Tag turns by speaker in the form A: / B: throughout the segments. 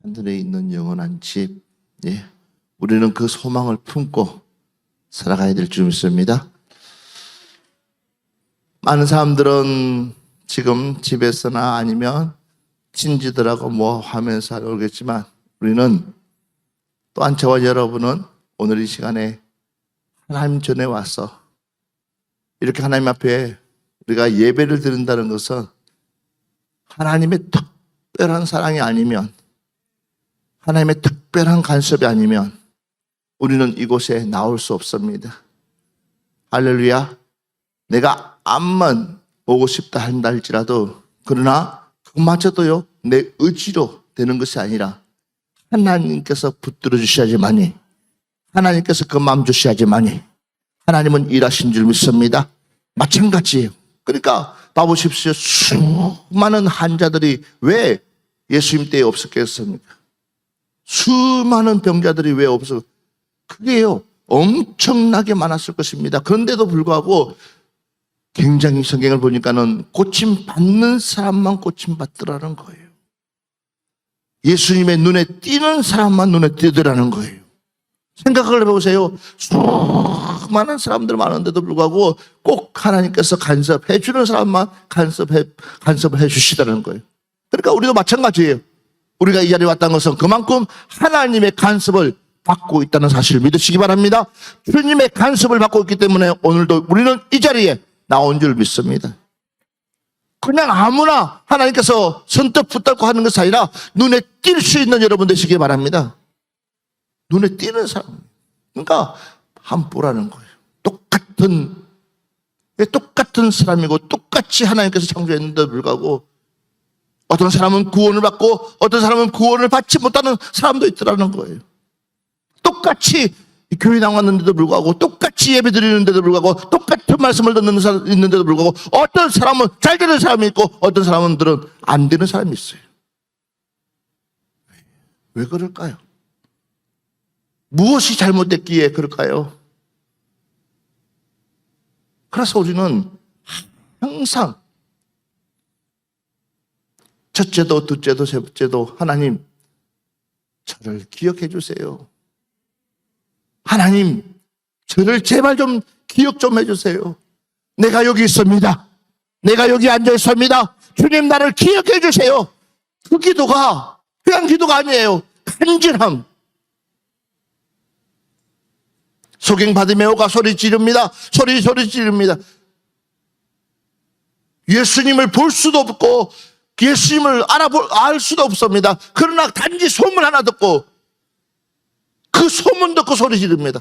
A: 하늘에 있는 영원한 집, 우리는 그 소망을 품고 살아가야 될 줄 믿습니다. 많은 사람들은 지금 집에서나 아니면 친지들하고 뭐 하면서 살겠지만 우리는 또한 저와 여러분은 오늘 이 시간에 하나님 전에 와서 이렇게 하나님 앞에 우리가 예배를 드린다는 것은 하나님의 특별한 사랑이 아니면, 하나님의 특별한 간섭이 아니면 우리는 이곳에 나올 수 없습니다. 할렐루야. 내가 암만 오고 싶다 한다 할지라도, 그러나 그마저도요 내 의지로 되는 것이 아니라 하나님께서 붙들어 주셔야지만이, 하나님께서 그 마음 주셔야지만이 하나님은 일하신 줄 믿습니다. 마찬가지예요. 그러니까 봐보십시오. 수많은 환자들이 왜 예수님 때에 없었겠습니까? 수많은 병자들이 왜 없었? 그게요 엄청나게 많았을 것입니다. 그런데도 불구하고 굉장히 성경을 보니까는 고침 받는 사람만 고침 받더라는 거예요. 예수님의 눈에 띄는 사람만 눈에 띄더라는 거예요. 생각을 해보세요. 수많은 사람들 많은데도 불구하고 꼭 하나님께서 간섭해 주는 사람만 간섭을 해 주시다는 거예요. 그러니까 우리도 마찬가지예요. 우리가 이 자리에 왔다는 것은 그만큼 하나님의 간섭을 받고 있다는 사실을 믿으시기 바랍니다. 주님의 간섭을 받고 있기 때문에 오늘도 우리는 이 자리에 나온 줄 믿습니다. 그냥 아무나 하나님께서 선뜻 붙들고 하는 것이 아니라 눈에 띌 수 있는 여러분 되시기 바랍니다. 눈에 띄는 사람. 그러니까 함부라는 거예요. 똑같은 사람이고 똑같이 하나님께서 창조했는데도 불구하고 어떤 사람은 구원을 받고 어떤 사람은 구원을 받지 못하는 사람도 있더라는 거예요. 똑같이 교회 나왔는데도 불구하고, 똑같이 예배 드리는데도 불구하고, 똑같은 말씀을 듣는 사람 있는데도 불구하고 어떤 사람은 잘 되는 사람이 있고 어떤 사람들은 안 되는 사람이 있어요. 왜 그럴까요? 무엇이 잘못됐기에 그럴까요? 그래서 우리는 항상 첫째도 둘째도 셋째도 하나님 저를 기억해 주세요. 하나님 저를 제발 좀 기억 좀 해주세요. 내가 여기 있습니다. 내가 여기 앉아 있습니다. 주님 나를 기억해 주세요. 그 기도가 그냥 기도가 아니에요. 간절함. 소경 바디메오가 소리 지릅니다. 소리 지릅니다. 예수님을 볼 수도 없고 예수님을 알 수도 없습니다. 그러나 단지 소문 하나 듣고 그 소문 듣고 소리 지릅니다.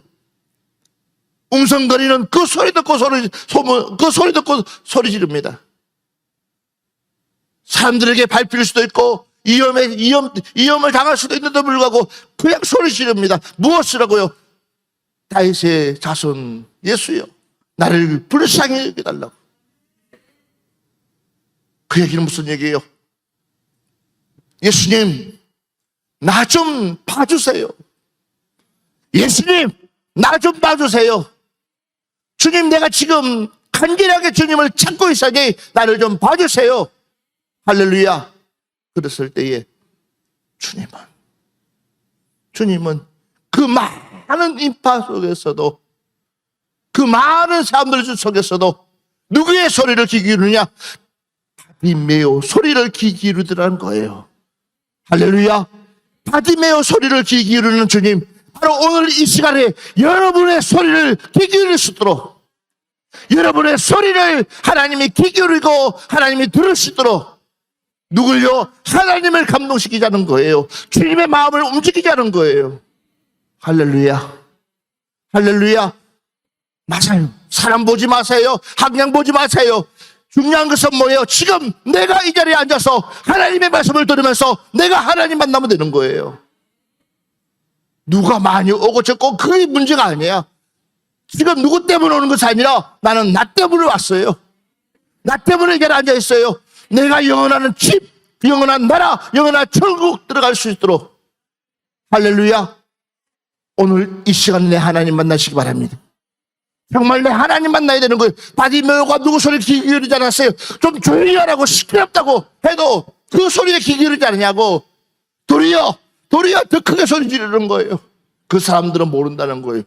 A: 웅성거리는 그 소리 듣고 그 소리 듣고 소리 지릅니다. 사람들에게 밟힐 수도 있고 위험을 당할 수도 있는데도 불구하고 그냥 소리 지릅니다. 무엇이라고요? 다윗의 자손 예수요, 나를 불쌍히 여겨달라고. 그 얘기는 무슨 얘기예요? 예수님 나 좀 봐주세요. 예수님 나 좀 봐주세요. 주님 내가 지금 간절하게 주님을 찾고 있으니 나를 좀 봐주세요. 할렐루야. 그랬을 때에 주님은 그 많은 인파 속에서도, 그 많은 사람들 속에서도 누구의 소리를 귀 기울이냐? 바디메오 소리를 귀 기울이더라는 거예요. 할렐루야. 바디메오 소리를 귀 기울이는 주님, 바로 오늘 이 시간에 여러분의 소리를 귀 기울일 수 있도록, 여러분의 소리를 하나님이 귀 기울이고 하나님이 들을 수 있도록 누굴요? 하나님을 감동시키자는 거예요. 주님의 마음을 움직이자는 거예요. 할렐루야. 할렐루야. 맞아요. 사람 보지 마세요. 학량 보지 마세요. 중요한 것은 뭐예요? 지금 내가 이 자리에 앉아서 하나님의 말씀을 들으면서 내가 하나님 만나면 되는 거예요. 누가 많이 오고 적고 그게 문제가 아니야. 지금 누구 때문에 오는 것이 아니라 나는 나 때문에 왔어요. 나 때문에 이 자리에 앉아 있어요. 내가 영원한 집, 영원한 나라, 영원한 천국 들어갈 수 있도록. 할렐루야. 오늘 이 시간에 내 하나님 만나시기 바랍니다. 정말 내 하나님 만나야 되는 거예요. 바디메오가 누구 소리에 귀 기울이지 않았어요? 좀 조용히 하라고, 시끄럽다고 해도 그 소리에 귀 기울이지 않느냐고. 도리어 도리어 더 크게 소리 지르는 거예요. 그 사람들은 모른다는 거예요.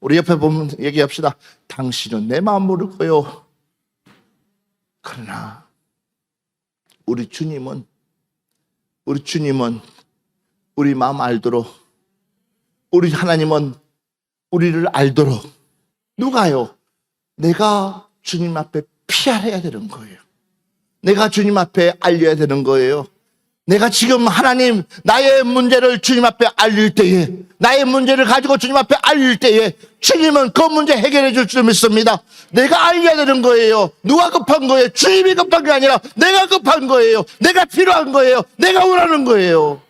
A: 우리 옆에 보면 얘기합시다. 당신은 내 마음 모를 거요. 그러나 우리 주님은 우리 마음 알도록, 우리 하나님은 우리를 알도록, 누가요? 내가 주님 앞에 피할해야 되는 거예요. 내가 주님 앞에 알려야 되는 거예요. 내가 지금 하나님 나의 문제를 주님 앞에 알릴 때에, 나의 문제를 가지고 주님 앞에 알릴 때에 주님은 그 문제 해결해 줄 줄 믿습니다. 내가 알려야 되는 거예요. 누가 급한 거예요? 주님이 급한 게 아니라 내가 급한 거예요. 내가 필요한 거예요. 내가 원하는 거예요.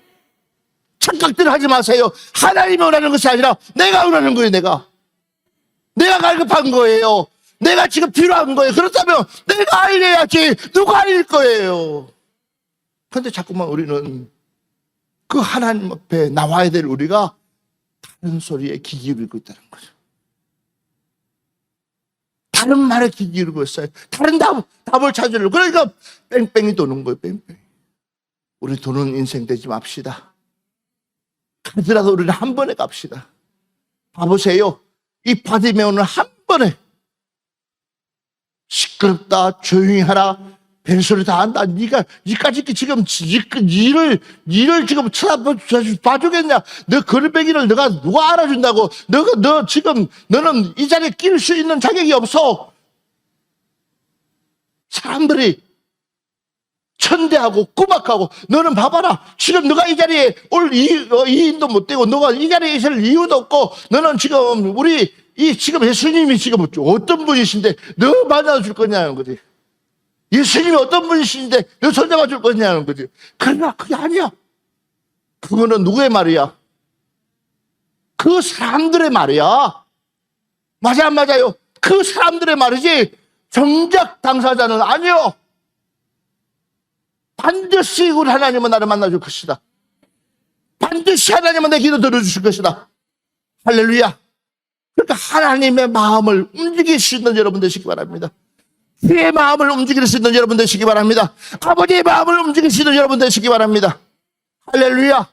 A: 착각들 하지 마세요. 하나님이 원하는 것이 아니라 내가 원하는 거예요. 내가 갈급한 거예요. 내가 지금 필요한 거예요. 그렇다면 내가 알려야지. 누가 알릴 거예요? 그런데 자꾸만 우리는 그 하나님 앞에 나와야 될 우리가 다른 소리에 귀 기울이고 있다는 거죠. 다른 말에 귀 기울이고 있어요. 다른 답을 찾으려고. 그러니까 뺑뺑이 도는 거예요. 뺑뺑이. 우리 도는 인생 되지 맙시다. 가더라도 우리는 한 번에 갑시다. 봐보세요. 이 바디메오는 한 번에 시끄럽다, 조용히 하라, 벨소리 다 한다. 니까지 지금 니를 지금 쳐다봐주겠냐? 너 거리배기를 누가 알아준다고? 너 지금 너는 이 자리에 끼를 수 있는 자격이 없어. 사람들이 천대하고 꾸막하고, 너는 봐봐라. 지금 너가 이 자리에 올 이인도 못 되고, 너가 이 자리에 있을 이유도 없고, 너는 지금 지금 예수님이 지금 어떤 분이신데 너 만나줄 거냐는 거지. 예수님이 어떤 분이신데 너 손잡아 줄 거냐는 거지. 그러나 그게 아니야. 그거는 누구의 말이야? 그 사람들의 말이야. 맞아 안 맞아요? 그 사람들의 말이지 정작 당사자는 아니요. 반드시 우리 하나님은 나를 만나줄 것이다. 반드시 하나님은 내 기도 들어주실 것이다. 할렐루야. 그러니까 하나님의 마음을 움직일 수 있는 여러분 되시기 바랍니다. 주의 마음을 움직일 수 있는 여러분 되시기 바랍니다. 아버지의 마음을 움직일 수 있는 여러분 되시기 바랍니다. 할렐루야.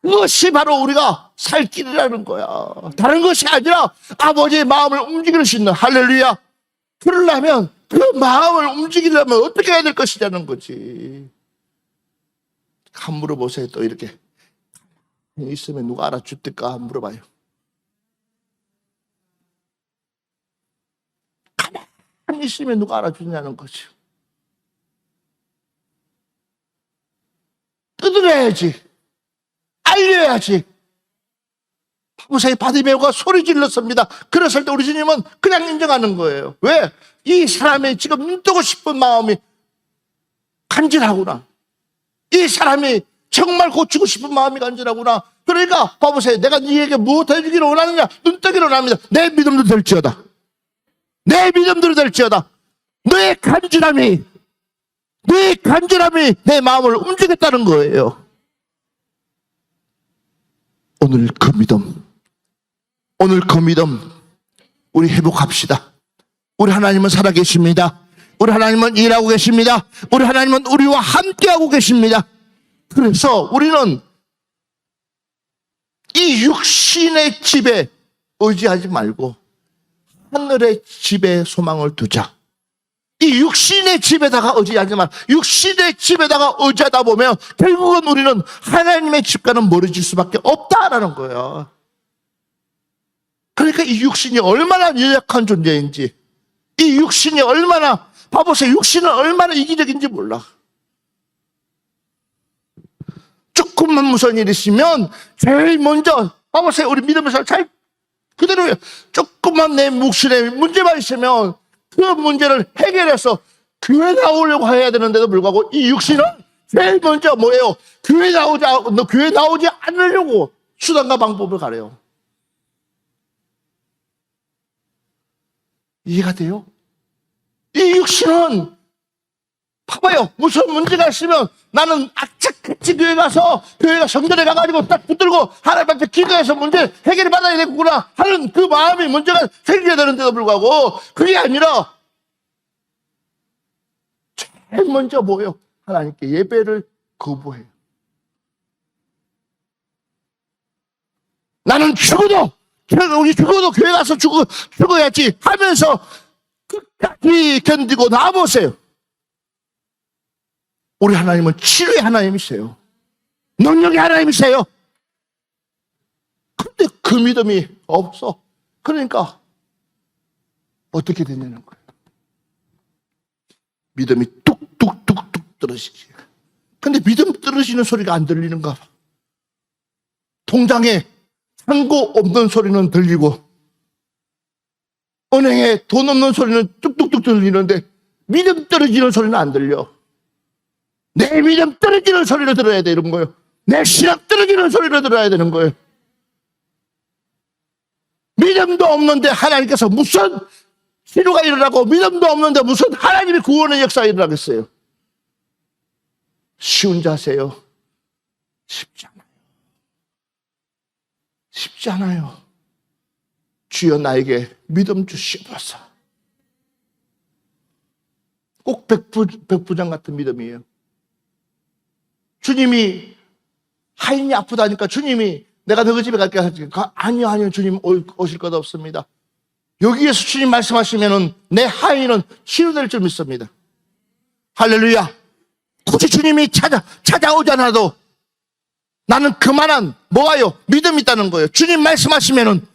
A: 그것이 바로 우리가 살 길이라는 거야. 다른 것이 아니라 아버지의 마음을 움직일 수 있는, 할렐루야. 그러려면 그 마음을 움직이려면 어떻게 해야 될 것이냐는 거지. 한 물어보세요. 또 이렇게 있으면 누가 알아줄까 물어봐요. 가만히 있으면 누가 알아주냐는 거죠. 뜯어내야지. 알려야지. 보세요. 바디메오가 소리 질렀습니다. 그랬을 때 우리 주님은 그냥 인정하는 거예요. 왜? 이 사람이 지금 눈 뜨고 싶은 마음이 간절하구나. 이 사람이 정말 고치고 싶은 마음이 간절하구나. 그러니까 봐보세요. 내가 네에게 무엇 해주기를 원하느냐? 눈 뜨기를 원합니다. 내 믿음도 될지어다. 내 믿음대로 될지어다. 너의 간절함이 내 마음을 움직였다는 거예요. 오늘 그 믿음 우리 회복합시다. 우리 하나님은 살아계십니다. 우리 하나님은 일하고 계십니다. 우리 하나님은 우리와 함께하고 계십니다. 그래서 우리는 이 육신의 집에 의지하지 말고 하늘의 집에 소망을 두자. 이 육신의 집에다가 의지하지 마. 육신의 집에다가 의지하다 보면 결국은 우리는 하나님의 집과는 멀어질 수밖에 없다라는 거야. 그러니까 이 육신이 얼마나 연약한 존재인지, 이 육신이 얼마나, 봐보세요. 육신은 얼마나 이기적인지 몰라. 조금만 무서운 일이 있으면 제일 먼저, 봐보세요. 우리 믿으면서 잘 그대로요. 조금만 내 묵신에 문제만 있으면 그 문제를 해결해서 교회 나오려고 해야 되는데도 불구하고 이 육신은 제일 먼저 뭐예요? 교회 나오지 않으려고 수단과 방법을 가려요. 이해가 돼요? 이 육신은 봐봐요. 무슨 문제가 있으면 나는 악착같이 교회가 성전에 가가지고 딱 붙들고 하나님 앞에 기도해서 문제 해결을 받아야 되겠구나 하는 그 마음이 문제가 생겨야 되는데도 불구하고 그게 아니라 제일 먼저 뭐예요? 하나님께 예배를 거부해요. 나는 우리 죽어도 교회 가서 죽어야지 하면서 끝까지 견디고 나아보세요. 우리 하나님은 치료의 하나님이세요. 능력의 하나님이세요. 근데 그 믿음이 없어. 그러니까 어떻게 되냐는 거예요. 믿음이 뚝뚝뚝뚝 떨어지지. 근데 믿음 떨어지는 소리가 안 들리는가 봐. 통장에 잔고 없는 소리는 들리고 은행에 돈 없는 소리는 뚝뚝뚝 들리는데 믿음 떨어지는 소리는 안 들려. 내 믿음 떨어지는 소리를 들어야 되는 거예요. 내 신앙 떨어지는 소리를 들어야 되는 거예요. 믿음도 없는데 하나님께서 무슨 치료가 일어나고, 믿음도 없는데 무슨 하나님의 구원의 역사가 일어나겠어요? 쉬운 자세요? 쉽지 않아요. 쉽지 않아요. 주여 나에게 믿음 주시옵소서. 꼭 백부장 같은 믿음이에요. 주님이 하인이 아프다니까 주님이 내가 너희 집에 갈게 하니까 아니요 주님 오실 것 없습니다. 여기에서 주님 말씀하시면은 내 하인은 치유될 줄 믿습니다. 할렐루야. 굳이 주님이 찾아오잖아도 나는 그만한 뭐가요? 믿음이 있다는 거예요. 주님 말씀하시면은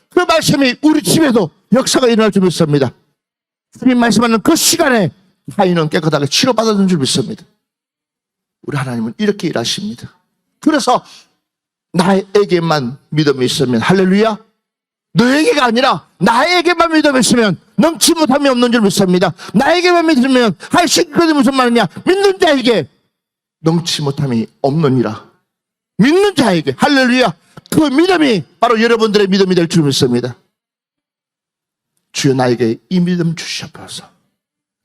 A: 그 말씀이 우리 집에도 역사가 일어날 줄 믿습니다. 주님 말씀하는 그 시간에 하인은 깨끗하게 치료받았는 줄 믿습니다. 우리 하나님은 이렇게 일하십니다. 그래서 나에게만 믿음이 있으면, 할렐루야, 너에게가 아니라 나에게만 믿음이 있으면 넘치 못함이 없는 줄 믿습니다. 나에게만 믿으면 할 수 있거든. 무슨 말이냐? 믿는 자에게 넘치 못함이 없느니라. 믿는 자에게, 할렐루야, 그 믿음이 바로 여러분들의 믿음이 될 줄 믿습니다. 주여 나에게 이 믿음 주시옵소서.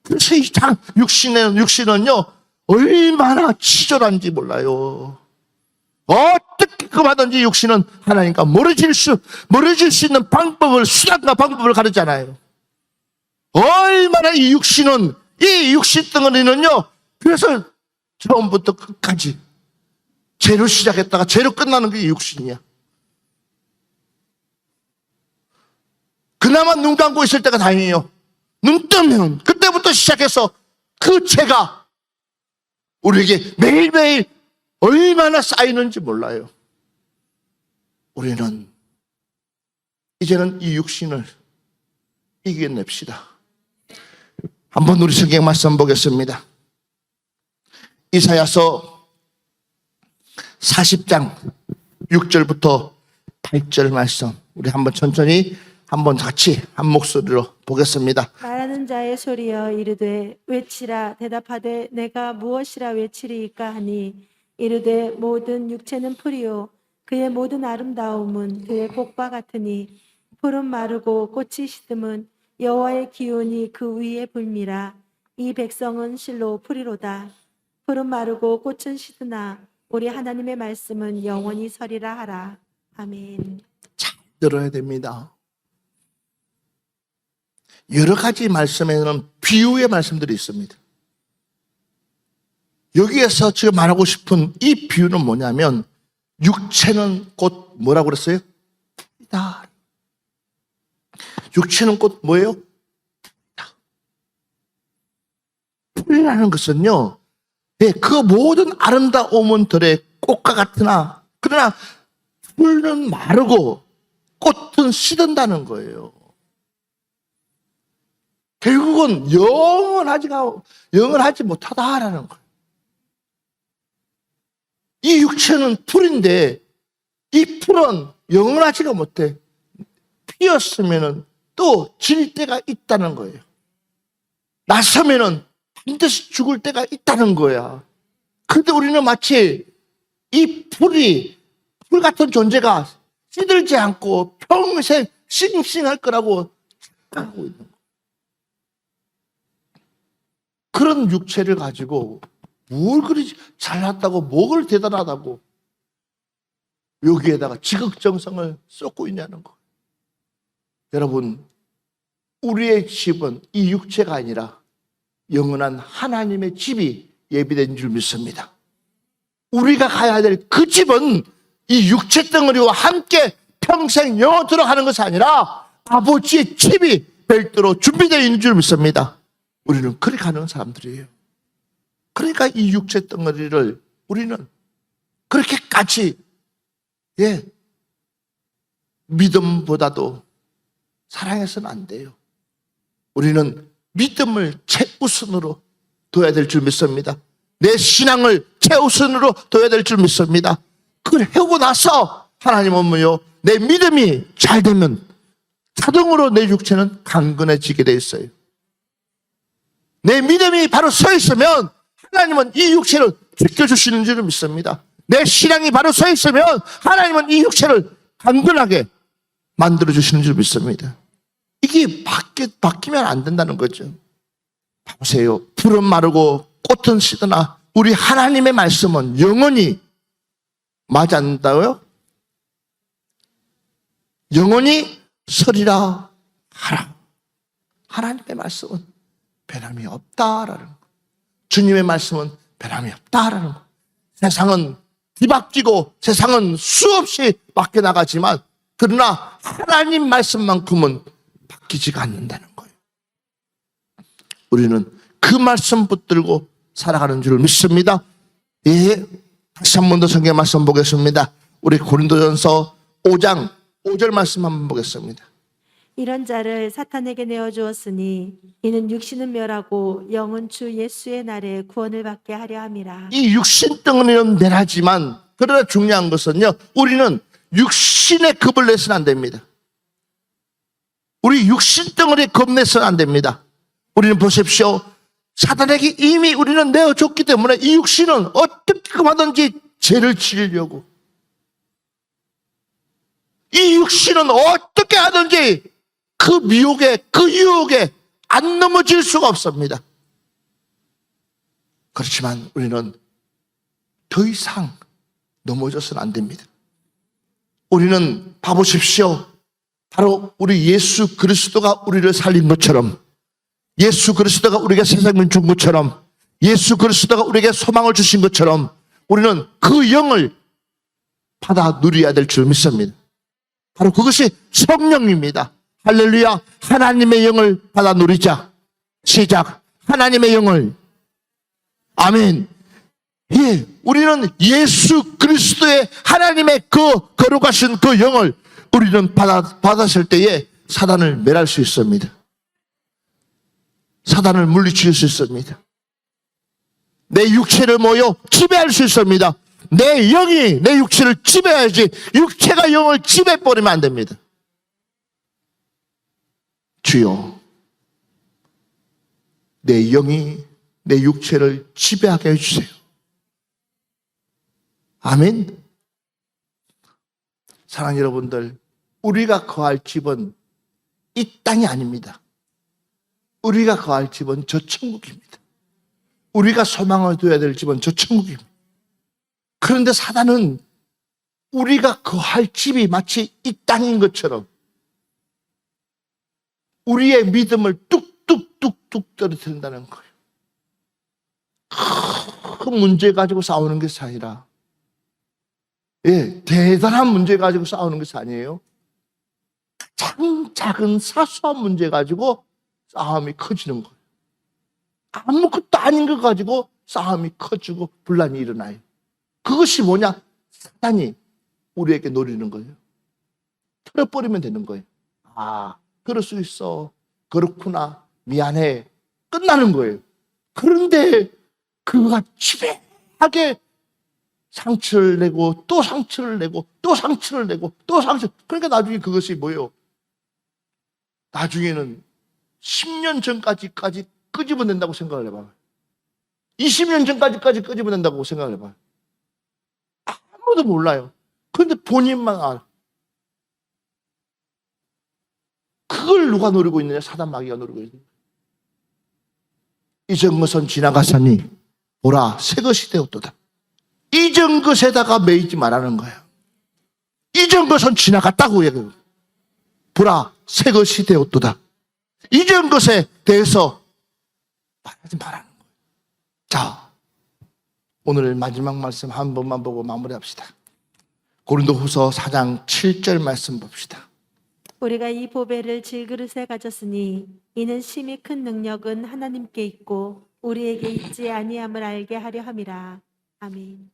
A: 그래서 이 육신은요 얼마나 치졸한지 몰라요. 어떻게 그만든지 육신은 하나님과 멀어질 수 있는 방법을, 수단과 방법을 가르잖아요. 얼마나 이 육신 덩어리는요, 그래서 처음부터 끝까지 죄로 시작했다가 죄로 끝나는 게 육신이야. 그나마 눈 감고 있을 때가 다행이에요. 눈 뜨면 그때부터 시작해서 그 죄가 우리에게 매일매일 얼마나 쌓이는지 몰라요. 우리는 이제는 이 육신을 이겨냅시다. 한번 우리 성경 말씀 보겠습니다. 이사야서 40장 6절부터 8절 말씀, 우리 한번 천천히 한번 같이 한 목소리로 보겠습니다.
B: 말하는 자의 소리여 이르되 외치라. 대답하되 내가 무엇이라 외치리이까 하니 이르되 모든 육체는 풀이요 그의 모든 아름다움은 그의 복과 같으니 풀은 마르고 꽃이 시듬은 여호와의 기운이 그 위에 불미라. 이 백성은 실로 풀이로다. 풀은 마르고 꽃은 시드나 우리 하나님의 말씀은 영원히 서리라 하라. 아멘.
A: 잘 들어야 됩니다. 여러 가지 말씀에는 비유의 말씀들이 있습니다. 여기에서 지금 말하고 싶은 이 비유는 뭐냐면, 육체는 곧 뭐라고 그랬어요? 풀이다. 육체는 곧 뭐예요? 풀이라는 것은요, 그 모든 아름다움은 들의 꽃과 같으나, 그러나 풀은 마르고 꽃은 시든다는 거예요. 결국은 영원하지 못하다라는 거예요. 이 육체는 풀인데 이 풀은 영원하지가 못해. 피었으면 또 질 때가 있다는 거예요. 나서면은 반드시 죽을 때가 있다는 거야. 근데 우리는 마치 이 풀 같은 존재가 시들지 않고 평생 싱싱할 거라고 생각하고 있는 거예요. 그런 육체를 가지고 뭘 그리 잘났다고, 뭘 대단하다고 여기에다가 지극정성을 쏟고 있냐는 거예요. 여러분, 우리의 집은 이 육체가 아니라 영원한 하나님의 집이 예비된 줄 믿습니다. 우리가 가야 될 그 집은 이 육체 덩어리와 함께 평생 영원토록 하는 것이 아니라 아버지의 집이 별도로 준비되어 있는 줄 믿습니다. 우리는 그렇게 하는 사람들이에요. 그러니까 이 육체 덩어리를 우리는 그렇게까지 믿음보다도 사랑해서는 안 돼요. 우리는 믿음을 최우선으로 둬야 될 줄 믿습니다. 내 신앙을 최우선으로 둬야 될 줄 믿습니다. 그걸 해오고 나서 하나님은 뭐요? 내 믿음이 잘 되면 자동으로 내 육체는 강건해지게 돼 있어요. 내 믿음이 바로 서 있으면 하나님은 이 육체를 지켜주시는 줄 믿습니다. 내 신앙이 바로 서 있으면 하나님은 이 육체를 강건하게 만들어주시는 줄 믿습니다. 이게 바뀌면 안 된다는 거죠. 보세요. 풀은 마르고 꽃은 시드나 우리 하나님의 말씀은 영원히 맞지 않는다고요? 영원히 서리라 하라. 하나님의 말씀은 변함이 없다라는 거. 주님의 말씀은 변함이 없다라는 거. 세상은 뒤바뀌고 세상은 수없이 바뀌어 나가지만 그러나 하나님 말씀만큼은 바뀌지가 않는다는 거예요. 우리는 그 말씀 붙들고 살아가는 줄 믿습니다. 예, 다시 한 번 더 성경 말씀 보겠습니다. 우리 고린도전서 5장 5절 말씀 한번 보겠습니다.
B: 이런 자를 사탄에게 내어주었으니 이는 육신은 멸하고 영은 주 예수의 날에 구원을 받게 하려 함이라.
A: 이 육신 덩어리는 멸하지만 그러나 중요한 것은요, 우리는 육신에 겁을 내서는 안 됩니다. 우리 육신 덩어리에 겁내서는 안 됩니다. 우리는 보십시오. 사탄에게 이미 우리는 내어줬기 때문에 이 육신은 어떻게 하든지 죄를 지으려고, 이 육신은 어떻게 하든지 그 미혹에, 그 유혹에 안 넘어질 수가 없습니다. 그렇지만 우리는 더 이상 넘어져서는 안 됩니다. 우리는 봐보십시오. 바로 우리 예수 그리스도가 우리를 살린 것처럼, 예수 그리스도가 우리에게 새 생명 준 것처럼, 예수 그리스도가 우리에게 소망을 주신 것처럼 우리는 그 영을 받아 누려야 될 줄 믿습니다. 바로 그것이 성령입니다. 할렐루야. 하나님의 영을 받아 누리자. 시작. 하나님의 영을. 아멘. 예, 우리는 예수 그리스도의 하나님의 그 거룩하신 그 영을 우리는 받았을 때에 사단을 멸할 수 있습니다. 사단을 물리칠 수 있습니다. 내 육체를 모여 지배할 수 있습니다. 내 영이 내 육체를 지배해야지 육체가 영을 지배해버리면 안 됩니다. 주여, 내 영이 내 육체를 지배하게 해주세요. 아멘. 사랑하는 여러분들, 우리가 거할 집은 이 땅이 아닙니다. 우리가 거할 집은 저 천국입니다. 우리가 소망을 둬야 될 집은 저 천국입니다. 그런데 사단은 우리가 거할 집이 마치 이 땅인 것처럼 우리의 믿음을 뚝뚝뚝뚝 떨어뜨린다는 거예요. 큰 문제 가지고 싸우는 것이 아니라, 예, 대단한 문제 가지고 싸우는 것이 아니에요. 가장 작은 사소한 문제 가지고 싸움이 커지는 거예요. 아무것도 아닌 것 가지고 싸움이 커지고 분란이 일어나요. 그것이 뭐냐? 사단이 우리에게 노리는 거예요. 틀어버리면 되는 거예요. 아, 그럴 수 있어. 그렇구나. 미안해. 끝나는 거예요. 그런데 그가 지배하게 상처를 내고 또 상처를 내고 또 상처를 내고 또 상처. 그러니까 나중에 그것이 뭐예요? 나중에는 10년 전까지 끄집어낸다고 생각을 해봐요. 20년 전까지 끄집어낸다고 생각을 해봐요. 아무도 몰라요. 그런데 본인만 알아. 그걸 누가 노리고 있느냐? 사단 마귀가 노리고 있는 거예요. 이전 것은 지나가사니 보라 새 것이 되었도다. 이전 것에다가 매이지 말라는 거예요. 이전 것은 지나갔다고 얘기해요. 보라 새 것이 되었도다. 이전 것에 대해서 말하지 말라는 거예요. 자, 오늘 마지막 말씀 한 번만 보고 마무리합시다. 고린도후서 4장 7절 말씀 봅시다.
B: 우리가 이 보배를 질그릇에 가졌으니 이는 심히 큰 능력은 하나님께 있고 우리에게 있지 아니함을 알게 하려 함이라. 아멘.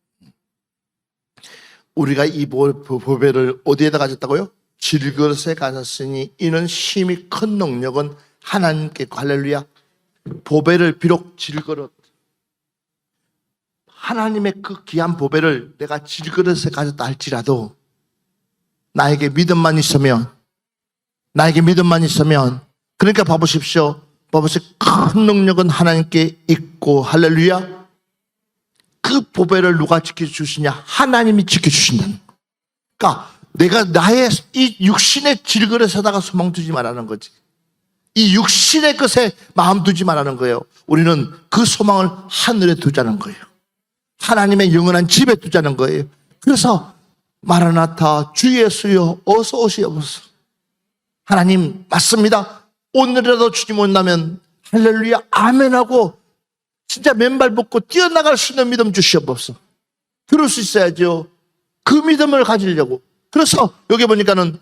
A: 우리가 이 보배를 어디에다 가졌다고요? 질그릇에 가졌으니 이는 심히 큰 능력은 하나님께 있고. 할렐루야. 보배를 비록 질그릇, 하나님의 그 귀한 보배를 내가 질그릇에 가졌다 할지라도 나에게 믿음만 있으면, 그러니까 봐보십시오. 큰 능력은 하나님께 있고. 할렐루야. 그 보배를 누가 지켜주시냐? 하나님이 지켜주신다는 거. 그러니까 내가 나의 이 육신의 질그릇에다가 소망 두지 말라는 거지. 이 육신의 것에 마음 두지 말라는 거예요. 우리는 그 소망을 하늘에 두자는 거예요. 하나님의 영원한 집에 두자는 거예요. 그래서 마라나타 주 예수여 어서 오시옵소서. 하나님 맞습니다. 오늘이라도 주님 온다면 할렐루야 아멘하고 진짜 맨발 벗고 뛰어나갈 수 있는 믿음 주시옵소서. 그럴 수 있어야죠. 그 믿음을 가지려고. 그래서 여기 보니까는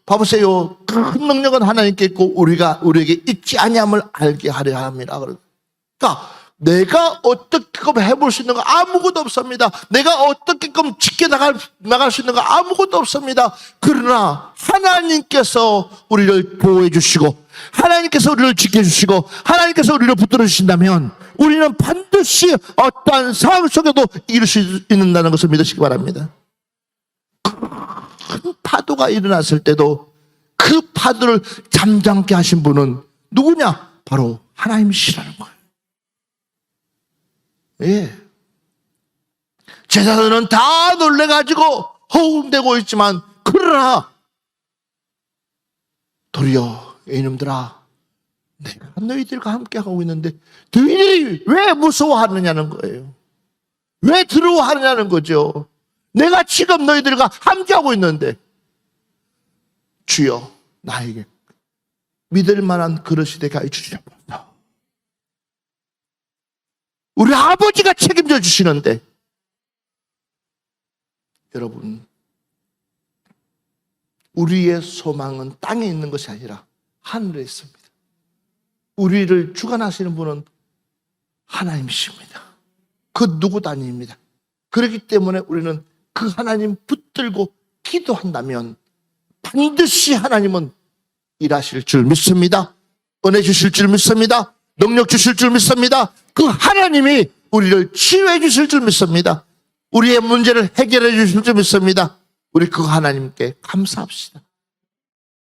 A: 봐보세요. 큰 능력은 하나님께 있고 우리에게 있지 아니함을 알게 하려 함이라. 그러니까 내가 어떻게끔 해볼 수 있는 거 아무것도 없습니다. 내가 어떻게끔 나갈 수 있는 거 아무것도 없습니다. 그러나 하나님께서 우리를 보호해 주시고 하나님께서 우리를 지켜주시고 하나님께서 우리를 붙들어 주신다면 우리는 반드시 어떠한 상황 속에도 이길 수 있는다는 것을 믿으시기 바랍니다. 큰 파도가 일어났을 때도 그 파도를 잠잠케 하신 분은 누구냐? 바로 하나님이시라는 거예요. 예. 제자들은 다 놀래가지고 허웅대고 있지만 그러나 도리어 이놈들아 내가 너희들과 함께 하고 있는데 너희들이 왜 무서워하느냐는 거예요. 왜 두려워하느냐는 거죠. 내가 지금 너희들과 함께하고 있는데 주여 나에게 믿을 만한 그릇이 되게 해주시옵소서. 우리 아버지가 책임져 주시는데 여러분 우리의 소망은 땅에 있는 것이 아니라 하늘에 있습니다. 우리를 주관하시는 분은 하나님이십니다. 그 누구도 아닙니다. 그렇기 때문에 우리는 그 하나님 붙들고 기도한다면 반드시 하나님은 일하실 줄 믿습니다. 은혜 주실 줄 믿습니다. 능력 주실 줄 믿습니다. 그 하나님이 우리를 치유해 주실 줄 믿습니다. 우리의 문제를 해결해 주실 줄 믿습니다. 우리 그 하나님께 감사합시다.